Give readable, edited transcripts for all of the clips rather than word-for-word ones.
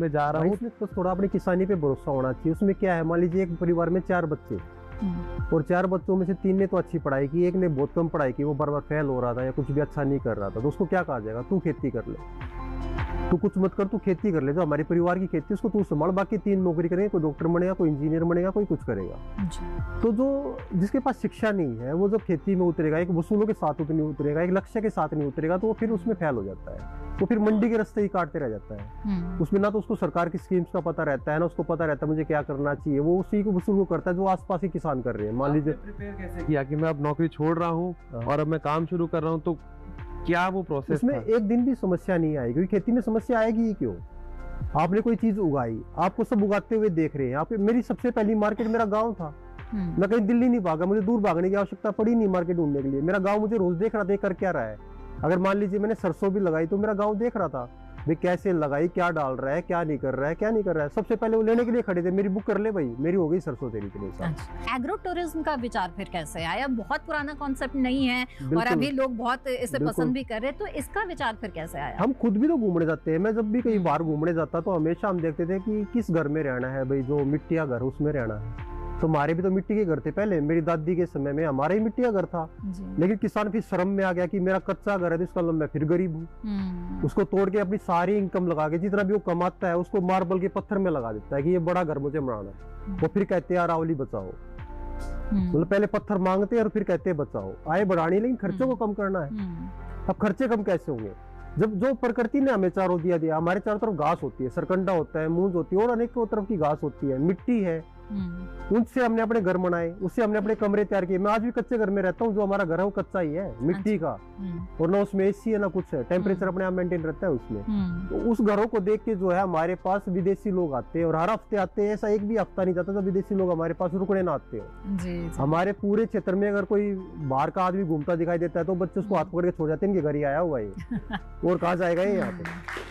मैं जा रहा हूँ। इसमें तो थोड़ा अपनी किसानी पे भरोसा होना चाहिए। उसमें क्या है, मान लीजिए एक परिवार में 4 बच्चे और 4 बच्चों में से 3 ने तो अच्छी पढ़ाई की, एक ने बहुत कम पढ़ाई की, वो बार बार फेल हो रहा था या कुछ भी अच्छा नहीं कर रहा था, तो उसको क्या कहा जाएगा, तू खेती कर ले, तू कुछ मत कर, तू खेती कर ले, जो हमारे परिवार की खेती उसको तू संभाल, बाकी 3 नौकरी करेंगे, कोई डॉक्टर बनेगा, कोई इंजीनियर बनेगा, कोई कुछ करेगा। तो जो जिसके पास शिक्षा नहीं है वो जब खेती में उतरेगा, एक वसूलों के साथ नहीं उतरेगा, एक लक्ष्य के साथ नहीं उतरेगा, तो वो फिर उसमें फेल हो जाता है, वो फिर मंडी के रास्ते ही काटते रह जाता है। उसमें ना तो उसको सरकार की स्कीम्स का पता रहता है, ना उसको पता रहता है मुझे क्या करना चाहिए, वो उसी को वसूल को करता है जो आसपास ही किसान कर रहे हैं। मान लीजिए प्रिपेयर कैसे किया कि मैं अब नौकरी छोड़ रहा हूँ और अब मैं काम शुरू कर रहा हूँ, तो क्या वो प्रोसेस उसमें एक दिन भी समस्या नहीं आएगी, क्योंकि खेती में समस्या आएगी ही क्यों। आपने कोई चीज उगाई, आपको सब उगाते हुए देख रहे हैं। आप, मेरी सबसे पहली मार्केट मेरा गांव था, मैं कहीं दिल्ली नहीं भागा, मुझे दूर भागने की आवश्यकता पड़ी नहीं मार्केट ढूंढने के लिए। मेरा गांव मुझे रोज देख रहा था कर क्या रहा है। अगर मान लीजिए मैंने सरसों भी लगाई तो मेरा गांव देख रहा था भाई कैसे लगाई, क्या डाल रहा है, क्या नहीं कर रहा है, क्या नहीं कर रहा है। सबसे पहले वो लेने के लिए खड़े थे, मेरी बुक कर ले भाई, मेरी हो गई सरसों तेरी के लिए। एग्रो टूरिज्म का विचार फिर कैसे आया? बहुत पुराना कॉन्सेप्ट नहीं है और अभी लोग बहुत इसे पसंद भी कर रहे हैं, तो इसका विचार फिर कैसे आया? हम खुद भी तो घूमने जाते हैं। मैं जब भी कहीं बाहर घूमने जाता तो हमेशा हम देखते थे कि किस घर में रहना है भाई, जो मिट्टी का घर उसमें रहना है। तो हमारे भी तो मिट्टी के घर थे पहले, मेरी दादी के समय में हमारा ही मिट्टी का घर था। लेकिन किसान फिर शर्म में आ गया कि मेरा कच्चा घर है तो इसका मैं फिर गरीब हूँ, उसको तोड़ के अपनी सारी इनकम लगा के जितना भी वो कमाता है उसको मार्बल के पत्थर में लगा देता है कि ये बड़ा घर मुझे बनाना है। वो फिर कहते हैं अरावली बचाओ, मतलब पहले पत्थर मांगते हैं और फिर कहते हैं बचाओ। आय बढ़ानी, लेकिन खर्चों को कम करना है। अब खर्चे कम कैसे होंगे जब जो प्रकृति ने हमें चारों दिया, हमारे चारों तरफ घास होती है, सरकंडा होता है, मूंज होती है और अनेकों तरफ की घास होती है, मिट्टी है, उनसे हमने अपने घर बनाए, उससे हमने अपने कमरे तैयार किए। मैं आज भी कच्चे घर में रहता हूँ, जो हमारा घर है वो कच्चा ही है, मिट्टी का, और ना उसमें एसी है ना कुछ है, टेम्परेचर अपने आप मेंटेन रहता है उसमें। तो उस घरों को देख के जो है हमारे पास विदेशी लोग आते हैं और हर हफ्ते आते हैं। ऐसा एक भी हफ्ता नहीं जाता जब विदेशी लोग हमारे पास रुकने ना आते हो। हमारे पूरे क्षेत्र में अगर कोई बाहर का आदमी घूमता दिखाई देता है तो बच्चे उसको हाथ पकड़ के छोड़ जाते हैं, इनके घर ही आया हुआ है और कहाँ जाएगा ये, यहाँ पे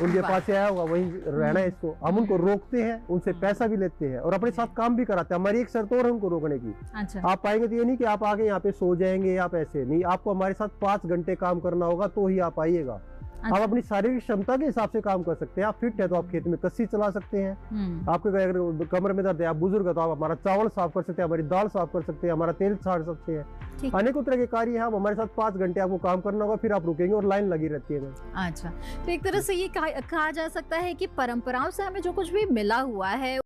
उनके पास आया होगा वहीं रहना है इसको। हम उनको रोकते हैं, उनसे पैसा भी लेते हैं और अपने साथ काम भी कराते हैं। हमारी एक शर्त और है उनको रोकने की। अच्छा। आप पाएंगे तो ये नहीं कि आप आगे यहाँ पे सो जाएंगे, आप ऐसे नहीं, आपको हमारे साथ 5 घंटे काम करना होगा तो ही आप आइएगा। अच्छा। आप अपनी शारीरिक क्षमता के हिसाब से काम कर सकते हैं। आप फिट है तो आप खेत में कस्सी चला सकते हैं। आपके अगर कमर में दर्द है, आप बुजुर्ग है तो आप हमारा चावल साफ कर सकते हैं, हमारी दाल साफ कर सकते हैं, हमारा तेल छाड़ सकते हैं। अनेकों तरह के कार्य है। आप हमारे साथ 5 घंटे आपको काम करना होगा, फिर आप रुकेंगे और लाइन लगी रहती है। अच्छा, तो एक तरह से ये कहा जा सकता है कि परंपराओं से हमें जो कुछ भी मिला हुआ है